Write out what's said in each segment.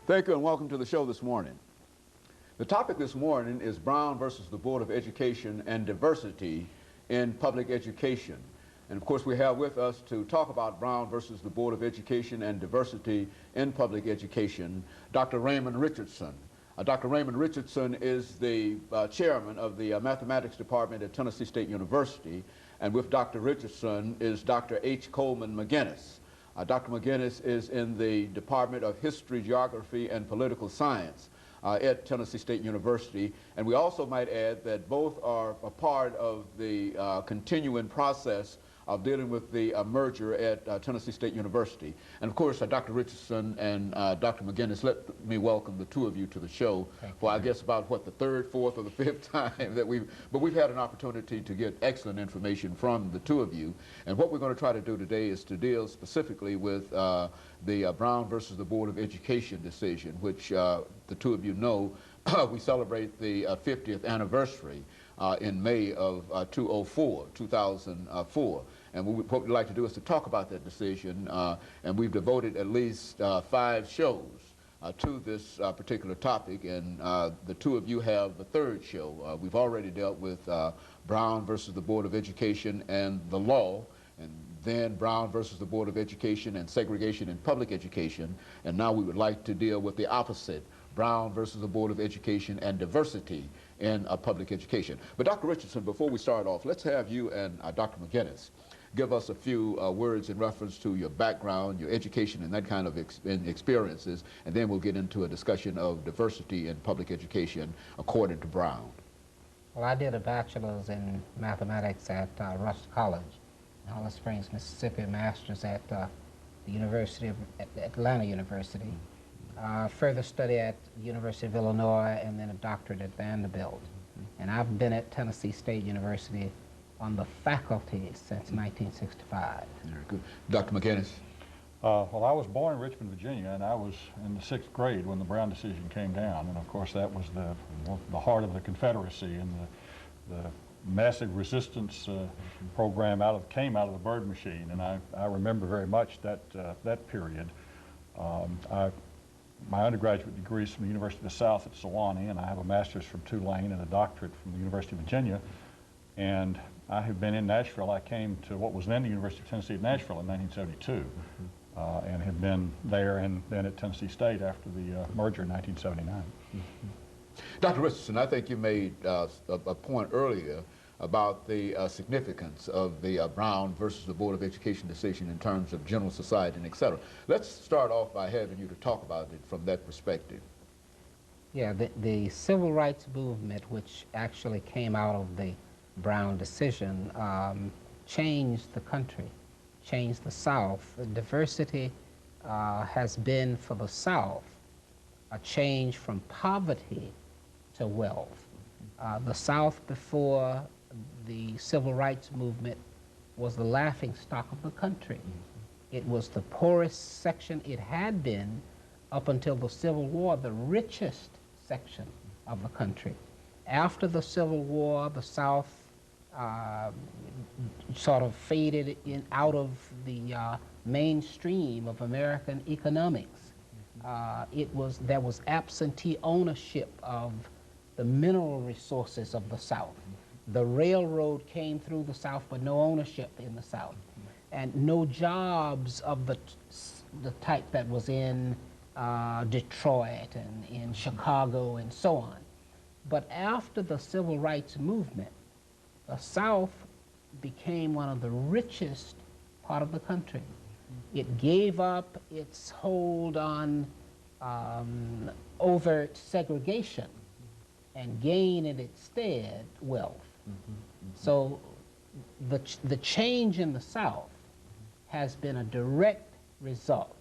Thank you and welcome to the show this morning. The topic this morning is Brown versus the Board of Education and Diversity in Public Education. And of course we have with us to talk about Brown versus the Board of Education and Diversity in Public Education, Dr. Raymond Richardson. Dr. Raymond Richardson is the chairman of the mathematics department at Tennessee State University, and with Dr. Richardson is Dr. H. Coleman McGinnis. Dr. McGinnis is in the Department of History, Geography, and Political Science at Tennessee State University. And we also might add that both are a part of the continuing process of dealing with the merger at Tennessee State University. And of course, Dr. Richardson and Dr. McGinnis, let me welcome the two of you to the show for I guess about what, the third, fourth, or the fifth time that we've had an opportunity to get excellent information from the two of you. And what we're going to try to do today is to deal specifically with the Brown versus the Board of Education decision, which the two of you know we celebrate the 50th anniversary in May of 2004. And what we'd like to do is to talk about that decision, and we've devoted at least 5 shows to this particular topic, and the two of you have the third show. We've already dealt with Brown versus the Board of Education and the law, and then Brown versus the Board of Education and segregation in public education, and now we would like to deal with the opposite, Brown versus the Board of Education and diversity in public education. But Dr. Richardson, before we start off, let's have you and Dr. McGinnis give us a few words in reference to your background, your education, and that kind of experiences, and then we'll get into a discussion of diversity in public education according to Brown. Well, I did a bachelor's in mathematics at Rush College in Hollis Springs, Mississippi, a master's at the University of Atlanta University. Further study at the University of Illinois, and then a doctorate at Vanderbilt. And I've been at Tennessee State University on the faculty since 1965. Very good. Dr. McGinnis. Well, I was born in Richmond, Virginia, and I was in the 6th grade when the Brown decision came down. And of course, that was the heart of the Confederacy, and the massive resistance program came out of the Bird machine. And I remember very much that period. My undergraduate degree is from the University of the South at Sewanee, and I have a master's from Tulane and a doctorate from the University of Virginia. And I have been in Nashville. I came to what was then the University of Tennessee at Nashville in 1972, and have been there and then at Tennessee State after the merger in 1979. Dr. Richardson, I think you made a point earlier about the significance of the Brown versus the Board of Education decision in terms of general society and et cetera. Let's start off by having you to talk about it from that perspective. Yeah, the civil rights movement, which actually came out of the Brown decision, changed the country, changed the South. The diversity has been for the South a change from poverty to wealth. The South before the civil rights movement was the laughingstock of the country. It was the poorest section. It had been, up until the Civil War, the richest section of the country. After the Civil War, the South sort of faded out of the mainstream of American economics. There was absentee ownership of the mineral resources of the South. The railroad came through the South, but no ownership in the South, and no jobs of the type that was in Detroit and in Chicago and so on. But after the civil rights movement, the South became one of the richest part of the country. It gave up its hold on overt segregation and gained in its stead wealth. So the change in the South has been a direct result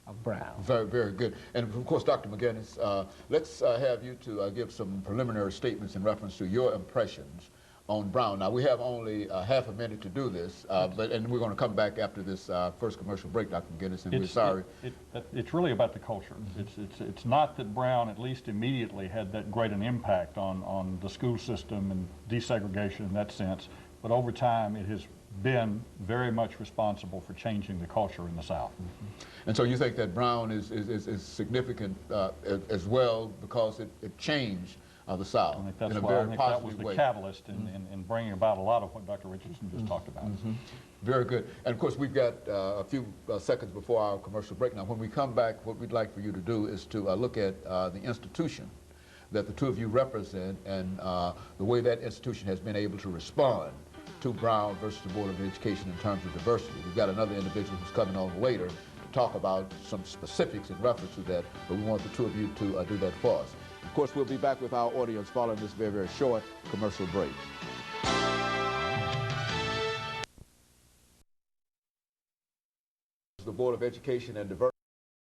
of Brown. Very, very good. And of course, Dr. McGinnis, let's have you to give some preliminary statements in reference to your impressions on Brown. Now, we have only half a minute to do this, and we're going to come back after this first commercial break, Dr. McGinnis, and we're sorry. It's really about the culture. It's not that Brown, at least immediately, had that great an impact on the school system and desegregation in that sense, but over time it has been very much responsible for changing the culture in the South. And so you think that Brown is significant as well because it changed the South I think that's in a why I very think that was positive the way. catalyst in bringing about a lot of what Dr. Richardson just talked about. Very good. And of course, we've got a few seconds before our commercial break. Now, when we come back, what we'd like for you to do is to look at the institution that the two of you represent and the way that institution has been able to respond to Brown versus the Board of Education in terms of diversity. We've got another individual who's coming on later to talk about some specifics in reference to that, but we want the two of you to do that for us. Of course, we'll be back with our audience following this very, very short commercial break. The Board of Education and Diversity.